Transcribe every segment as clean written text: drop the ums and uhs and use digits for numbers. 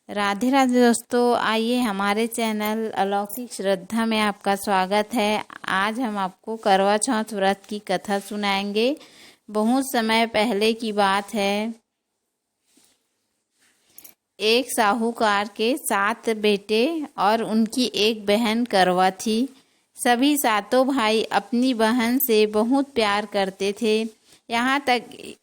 राधे राधे दोस्तों, आइए हमारे चैनल अलौकिक श्रद्धा में आपका स्वागत है। आज हम आपको करवा चौथ व्रत की कथा सुनाएंगे। बहुत समय पहले की बात है। एक साहूकार के 7 बेटे और उनकी एक बहन करवा थी। सभी सातों भाई अपनी बहन से बहुत प्यार करते थे, यहाँ तक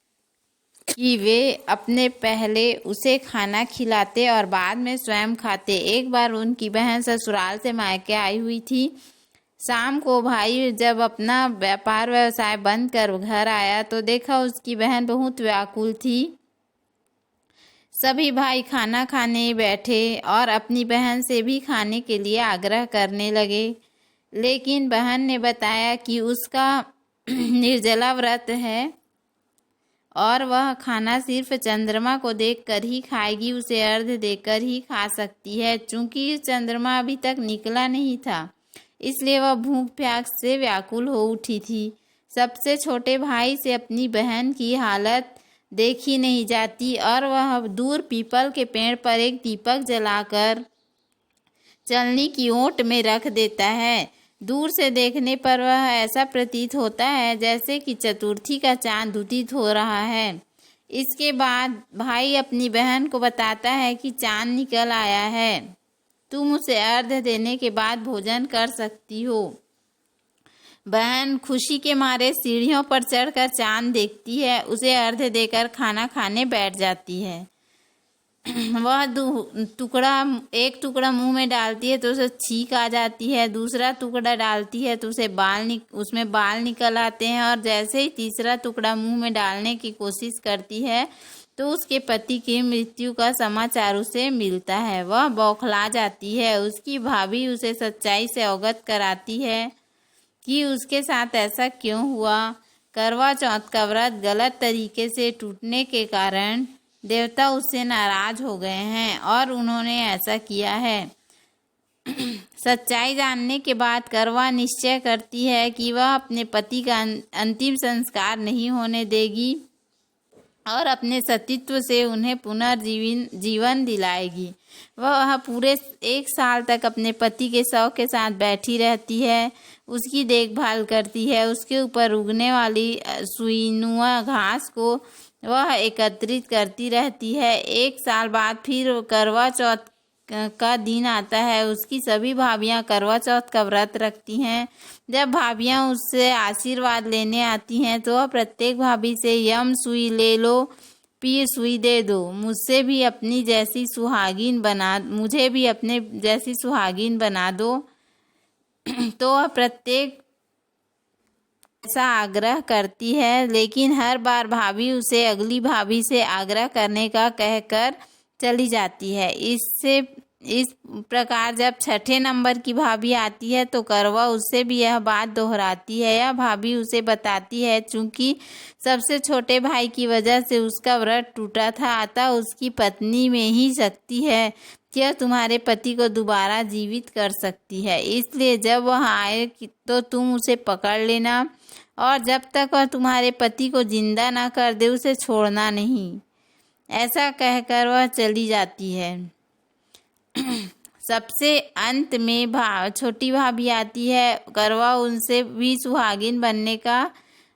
कि वे अपने पहले उसे खाना खिलाते और बाद में स्वयं खाते। एक बार उनकी बहन ससुराल से मायके आई हुई थी। शाम को भाई जब अपना व्यापार व्यवसाय बंद कर घर आया तो देखा उसकी बहन बहुत व्याकुल थी। सभी भाई खाना खाने बैठे और अपनी बहन से भी खाने के लिए आग्रह करने लगे, लेकिन बहन ने बताया कि उसका निर्जला व्रत है और वह खाना सिर्फ चंद्रमा को देखकर ही खाएगी, उसे अर्घ्य देकर ही खा सकती है। चूंकि चंद्रमा अभी तक निकला नहीं था, इसलिए वह भूख प्यास से व्याकुल हो उठी थी। सबसे छोटे भाई से अपनी बहन की हालत देखी नहीं जाती और वह दूर पीपल के पेड़ पर एक दीपक जलाकर चलनी की ओट में रख देता है। दूर से देखने पर वह ऐसा प्रतीत होता है जैसे कि चतुर्थी का चांद उदित हो रहा है। इसके बाद भाई अपनी बहन को बताता है कि चांद निकल आया है, तुम उसे अर्घ्य देने के बाद भोजन कर सकती हो। बहन खुशी के मारे सीढ़ियों पर चढ़कर चांद देखती है, उसे अर्घ्य देकर खाना खाने बैठ जाती है। वह एक टुकड़ा मुंह में डालती है तो उसे छींक आ जाती है, दूसरा टुकड़ा डालती है तो उसमें बाल निकल आते हैं और जैसे ही तीसरा टुकड़ा मुंह में डालने की कोशिश करती है तो उसके पति की मृत्यु का समाचार उसे मिलता है। वह बौखला जाती है। उसकी भाभी उसे सच्चाई से अवगत कराती है कि उसके साथ ऐसा क्यों हुआ। करवा चौथ का व्रत गलत तरीके से टूटने के कारण देवता उससे नाराज हो गए हैं और उन्होंने ऐसा किया है। सच्चाई जानने के बाद करवा निश्चय करती है कि वह अपने पति का अंतिम संस्कार नहीं होने देगी और अपने सतीत्व से उन्हें पुनर्जीवन दिलाएगी। वह पूरे 1 साल तक अपने पति के शव के साथ बैठी रहती है, उसकी देखभाल करती है, उसके ऊपर उगने वाली सुईनुआ घास को वह एकत्रित करती रहती है। 1 साल बाद फिर करवा चौथ का दिन आता है। उसकी सभी भाभियां करवा चौथ का व्रत रखती हैं। जब भाभियां उससे आशीर्वाद लेने आती हैं तो वह प्रत्येक भाभी से यम सुई ले लो, पीर सुई दे दो, मुझे भी अपने जैसी सुहागिन बना दो। तो वह प्रत्येक ऐसा आग्रह करती है, लेकिन हर बार भाभी उसे अगली भाभी से आग्रह करने का कहकर चली जाती है। इस प्रकार जब 6ठे नंबर की भाभी आती है तो करवा उससे भी यह बात दोहराती है। यह भाभी उसे बताती है चूंकि सबसे छोटे भाई की वजह से उसका व्रत टूटा था, अतः उसकी पत्नी में ही शक्ति है कि यह तुम्हारे पति को दोबारा जीवित कर सकती है। इसलिए जब वह आए तो तुम उसे पकड़ लेना और जब तक वह तुम्हारे पति को जिंदा ना कर दे उसे छोड़ना नहीं। ऐसा कहकर वह चली जाती है। सबसे अंत में छोटी भाभी आती है। करवा उनसे भी सुहागिन बनने का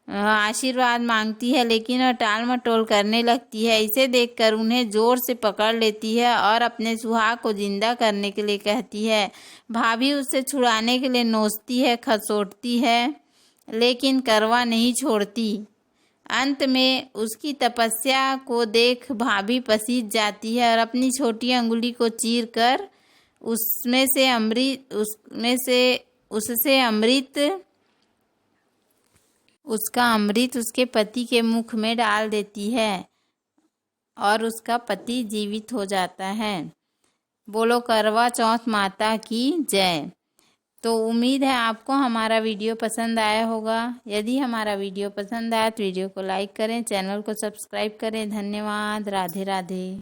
आशीर्वाद मांगती है, लेकिन वह टाल मटोल करने लगती है। इसे देखकर उन्हें जोर से पकड़ लेती है और अपने सुहाग को जिंदा करने के लिए कहती है। भाभी उससे छुड़ाने के लिए नोचती है, खसोटती है, लेकिन करवा नहीं छोड़ती। अंत में उसकी तपस्या को देख भाभी पसीज जाती है और अपनी छोटी अंगुली को चीरकर उससे अमृत उसके पति के मुख में डाल देती है और उसका पति जीवित हो जाता है। बोलो करवा चौथ माता की जय। तो उम्मीद है आपको हमारा वीडियो पसंद आया होगा। यदि हमारा वीडियो पसंद आया तो वीडियो को लाइक करें, चैनल को सब्सक्राइब करें। धन्यवाद। राधे राधे।